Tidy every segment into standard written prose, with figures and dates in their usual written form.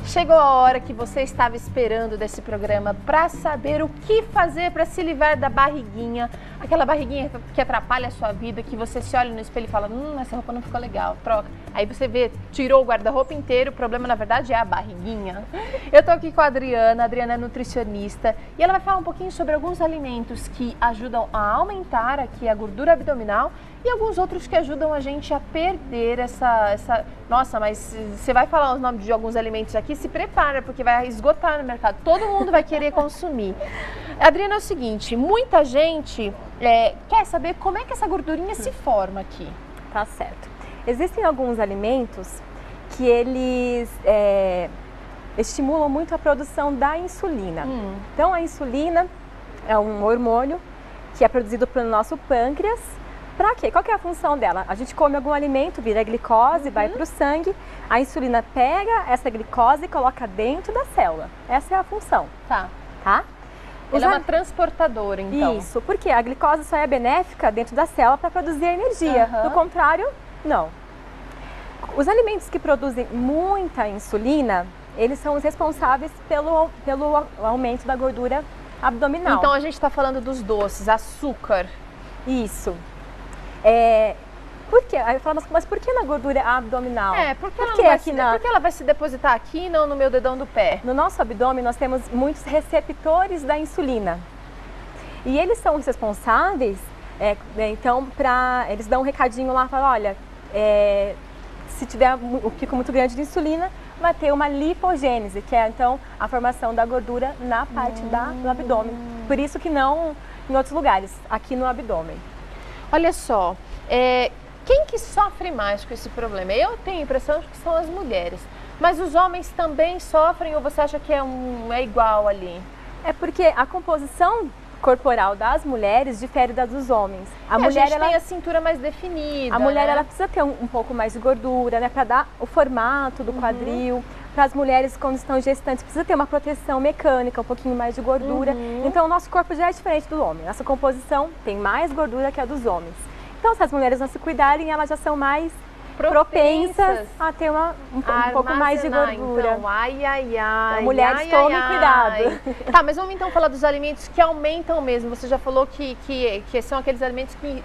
Chegou a hora que você estava esperando desse programa para saber o que fazer para se livrar da barriguinha, aquela barriguinha que atrapalha a sua vida, que você se olha no espelho e fala, essa roupa não ficou legal, troca. Aí você vê, tirou o guarda-roupa inteiro, o problema na verdade é a barriguinha. Eu tô aqui com a Adriana é nutricionista e ela vai falar um pouquinho sobre alguns alimentos que ajudam a aumentar aqui a gordura abdominal e alguns outros que ajudam a gente a perder essa... Nossa, mas você vai falar os nomes de alguns alimentos aqui, se prepara, porque vai esgotar no mercado. Todo mundo vai querer consumir. Adriana, é o seguinte, muita gente quer saber como é que essa gordurinha se forma aqui. Tá certo. Existem alguns alimentos que eles estimulam muito a produção da insulina. Então, a insulina é um hormônio que é produzido pelo nosso pâncreas. Para quê? Qual que é a função dela? A gente come algum alimento, vira glicose, vai para o sangue, a insulina pega essa glicose e coloca dentro da célula. Essa é a função. Tá? Ela é uma transportadora, então. Isso, porque a glicose só é benéfica dentro da célula para produzir energia. Do contrário, não. Os alimentos que produzem muita insulina, eles são os responsáveis pelo aumento da gordura abdominal. Então a gente está falando dos doces, açúcar. Isso. Por quê? Aí eu falo, mas por que na gordura abdominal? Porque ela vai se depositar aqui e não no meu dedão do pé? No nosso abdômen nós temos muitos receptores da insulina. E eles são os responsáveis, então, eles dão um recadinho lá, falam, olha, se tiver um pico muito grande de insulina, vai ter uma lipogênese, que é então a formação da gordura na parte do abdômen. Por isso que não em outros lugares, aqui no abdômen. Olha só, quem que sofre mais com esse problema? Eu tenho a impressão de que são as mulheres, mas os homens também sofrem ou você acha que é igual ali? É porque a composição corporal das mulheres difere da dos homens. A mulher tem a cintura mais definida. A mulher ela precisa ter um pouco mais de gordura, né, para dar o formato do quadril. Para as mulheres quando estão gestantes precisa ter uma proteção mecânica, um pouquinho mais de gordura. Então o nosso corpo já é diferente do homem. Nossa composição tem mais gordura que a dos homens. Então se as mulheres não se cuidarem, elas já são mais propensas a ter um pouco mais de gordura. Então, ai. Mulheres, tomem cuidado. Tá, mas vamos então falar dos alimentos que aumentam mesmo. Você já falou que são aqueles alimentos que...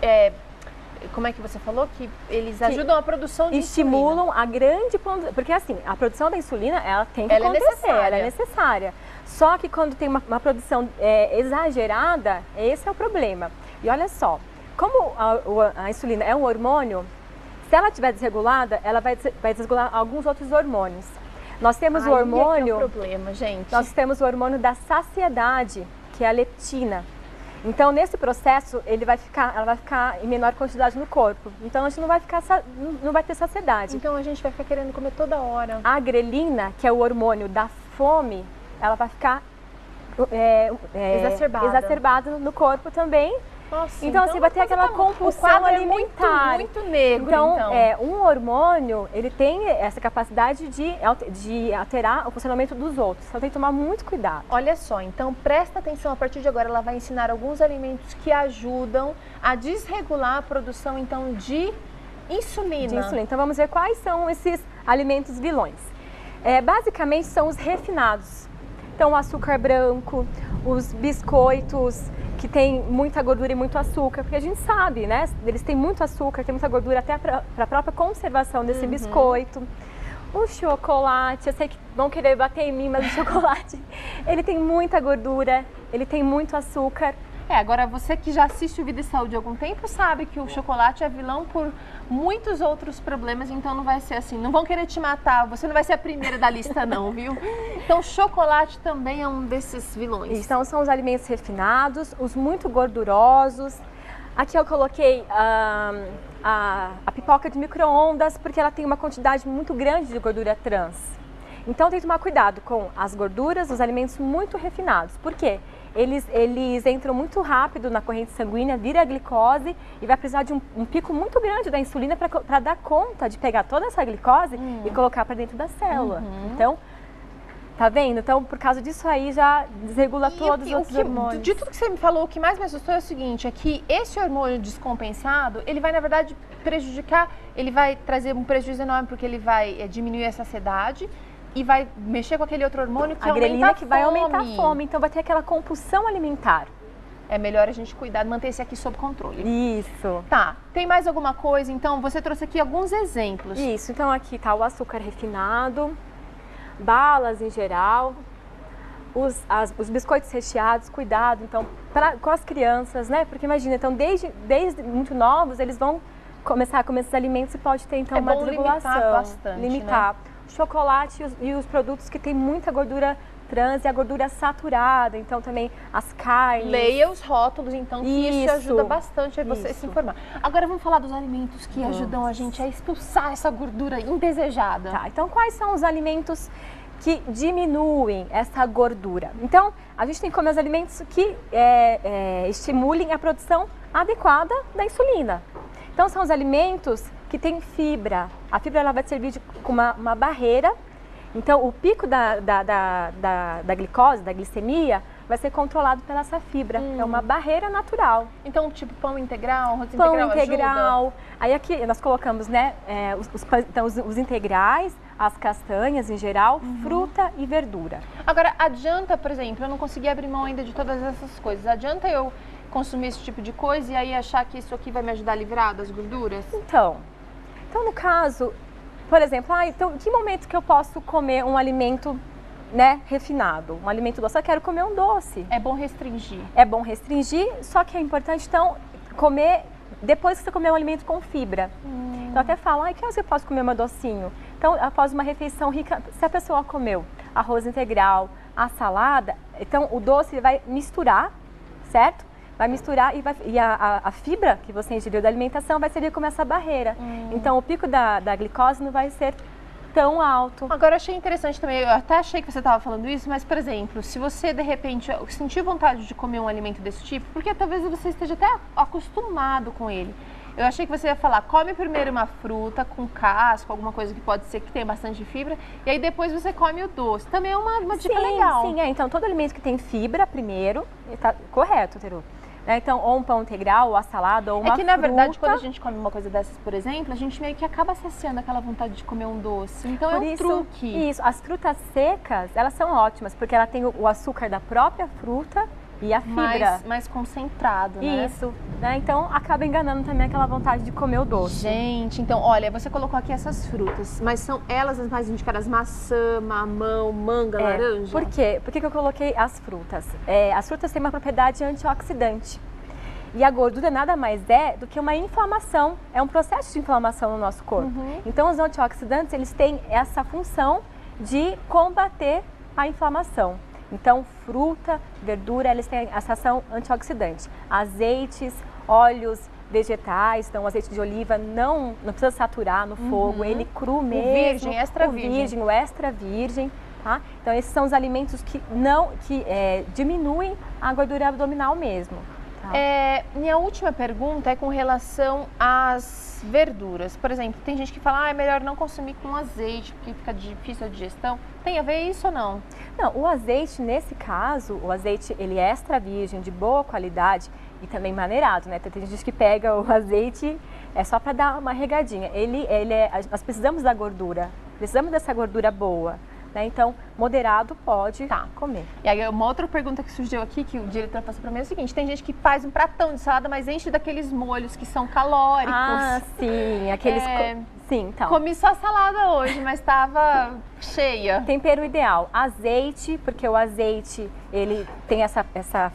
Como é que você falou? Que eles ajudam a produção de estimulam insulina. A grande... Porque assim, a produção da insulina, ela tem que acontecer, ela é necessária. Só que quando tem uma produção exagerada, esse é o problema. E olha só, como a insulina é um hormônio, se ela estiver desregulada, ela vai desregular alguns outros hormônios. Nós temos o hormônio... É o problema, gente. Nós temos o hormônio da saciedade, que é a leptina. Então, nesse processo, ela vai ficar em menor quantidade no corpo. Então, a gente não vai ter saciedade. Então, a gente vai ficar querendo comer toda hora. A grelina, que é o hormônio da fome, ela vai ficar exacerbada no corpo também. Nossa, então assim, vai ter aquela compulsão alimentar. Muito negro, então. Um hormônio, ele tem essa capacidade de alterar o funcionamento dos outros. Então tem que tomar muito cuidado. Olha só, então presta atenção, a partir de agora ela vai ensinar alguns alimentos que ajudam a desregular a produção então de insulina. Então vamos ver quais são esses alimentos vilões. Basicamente são os refinados. Então o açúcar branco, os biscoitos, que tem muita gordura e muito açúcar, porque a gente sabe, né? Eles têm muito açúcar, tem muita gordura até para a própria conservação desse biscoito. O chocolate, eu sei que vão querer bater em mim, mas o chocolate, ele tem muita gordura, ele tem muito açúcar. Agora você que já assiste o Vida e Saúde há algum tempo sabe que o chocolate é vilão por muitos outros problemas, então não vai ser assim, não vão querer te matar, você não vai ser a primeira da lista não, viu? Então chocolate também é um desses vilões. Então são os alimentos refinados, os muito gordurosos. Aqui eu coloquei a pipoca de micro-ondas, porque ela tem uma quantidade muito grande de gordura trans. Então tem que tomar cuidado com as gorduras, os alimentos muito refinados. Por quê? Eles entram muito rápido na corrente sanguínea, vira a glicose e vai precisar de um pico muito grande da insulina para dar conta de pegar toda essa glicose e colocar para dentro da célula. Então, tá vendo? Então, por causa disso aí já desregula todos os outros hormônios. De tudo que você me falou, o que mais me assustou é o seguinte, é que esse hormônio descompensado, ele vai na verdade prejudicar, ele vai trazer um prejuízo enorme porque ele vai diminuir a saciedade, e vai mexer com aquele outro hormônio que a grelina que vai aumentar a fome. fome, então vai ter aquela compulsão alimentar. É melhor a gente cuidar, manter esse aqui sob controle. Isso. Tá, tem mais alguma coisa? Então, você trouxe aqui alguns exemplos. Isso, então aqui tá o açúcar refinado, balas em geral, os biscoitos recheados, cuidado, então, com as crianças, né? Porque imagina, então, desde muito novos, eles vão começar a comer esses alimentos e pode ter, então, uma desregulação. Limitar bastante, limitar. Né? Chocolate e os produtos que têm muita gordura trans e a gordura saturada, então também as carnes. Leia os rótulos, então, que isso ajuda bastante a você se informar. Agora vamos falar dos alimentos que ajudam a gente a expulsar essa gordura indesejada. Tá, então quais são os alimentos que diminuem essa gordura? Então, a gente tem que comer os alimentos que estimulem a produção adequada da insulina. Então, são os alimentos que têm fibra. A fibra ela vai servir como uma barreira. Então, o pico da glicose, da glicemia, vai ser controlado pela essa fibra. É uma barreira natural. Então, tipo pão integral, arroz pão integral ajuda? Aí aqui nós colocamos, né, os integrais, as castanhas em geral, fruta e verdura. Agora, adianta, por exemplo, eu não consegui abrir mão ainda de todas essas coisas. Adianta eu consumir esse tipo de coisa e aí achar que isso aqui vai me ajudar a livrar das gorduras? Então no caso, por exemplo, então, que momento que eu posso comer um alimento, né, refinado, um alimento doce? Eu quero comer um doce. É bom restringir. É bom restringir, só que é importante, então, comer depois que você comer um alimento com fibra. Então, até falo, que horas eu posso comer um docinho? Então, após uma refeição rica, se a pessoa comeu arroz integral, a salada, então o doce vai misturar, certo? Vai misturar e a fibra que você ingeriu da alimentação vai servir como essa barreira. Então, o pico da glicose não vai ser tão alto. Agora, eu achei interessante também, eu até achei que você estava falando isso, mas, por exemplo, se você, de repente, sentir vontade de comer um alimento desse tipo, porque talvez você esteja até acostumado com ele. Eu achei que você ia falar, come primeiro uma fruta com casco, alguma coisa que pode ser que tenha bastante fibra, e aí depois você come o doce. Também é uma dica legal. Sim, então todo alimento que tem fibra primeiro, está correto, Teru. Então, ou um pão integral, ou a salada, ou uma fruta. É que, na verdade, quando a gente come uma coisa dessas, por exemplo, a gente meio que acaba saciando aquela vontade de comer um doce. Então, é um truque. Isso, as frutas secas, elas são ótimas, porque ela tem o açúcar da própria fruta e a fibra. Mais concentrado, né? Isso, né? Então, acaba enganando também aquela vontade de comer o doce. Gente, então, olha, você colocou aqui essas frutas, mas são elas as mais indicadas? Maçã, mamão, manga, laranja? Por quê? Por que eu coloquei as frutas? As frutas têm uma propriedade antioxidante. E a gordura nada mais é do que uma inflamação, é um processo de inflamação no nosso corpo. Então, os antioxidantes, eles têm essa função de combater a inflamação. Então, fruta, verdura, eles têm essa ação antioxidante. Azeites, óleos vegetais, então o azeite de oliva não precisa saturar no fogo, ele cru mesmo. O virgem, extra virgem. O extra virgem, tá? Então, esses são os alimentos que diminuem a gordura abdominal mesmo. Tá? Minha última pergunta é com relação às verduras. Por exemplo, tem gente que fala, é melhor não consumir com azeite, porque fica difícil a digestão. Tem a ver isso ou não? Não, o azeite, nesse caso, o azeite ele é extra virgem, de boa qualidade e também maneirado, né? Tem gente que pega o azeite só para dar uma regadinha. Nós precisamos da gordura, precisamos dessa gordura boa. Né? Então, moderado pode comer. E aí, uma outra pergunta que surgiu aqui, que o diretor passou para mim, é o seguinte: tem gente que faz um pratão de salada, mas enche daqueles molhos que são calóricos. Ah, sim, aqueles... Sim, então. Comi só salada hoje, mas estava cheia. Tempero ideal, azeite, porque o azeite, ele tem essa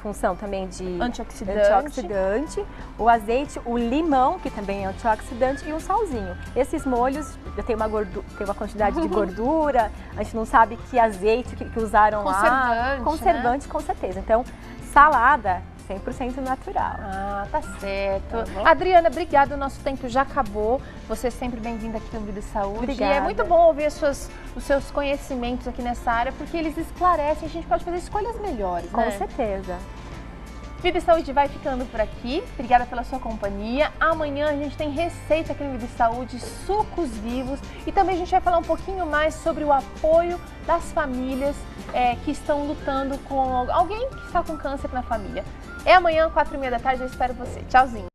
função também de antioxidante. O azeite, o limão, que também é antioxidante, e um salzinho. Esses molhos, tem uma quantidade de gordura, a gente não sabe que azeite que usaram lá. Conservante, né? Com certeza. Então, salada, 100% natural. Ah, tá certo. Adriana, obrigada, o nosso tempo já acabou. Você é sempre bem-vinda aqui no Vida e Saúde. Obrigada. E é muito bom ouvir os seus conhecimentos aqui nessa área, porque eles esclarecem, a gente pode fazer escolhas melhores, Com né? certeza. Vida e Saúde vai ficando por aqui. Obrigada pela sua companhia. Amanhã a gente tem receita aqui no Vida e Saúde, sucos vivos. E também a gente vai falar um pouquinho mais sobre o apoio das famílias que estão lutando com alguém que está com câncer na família. É amanhã, 4h30 da tarde, eu espero você. Tchauzinho.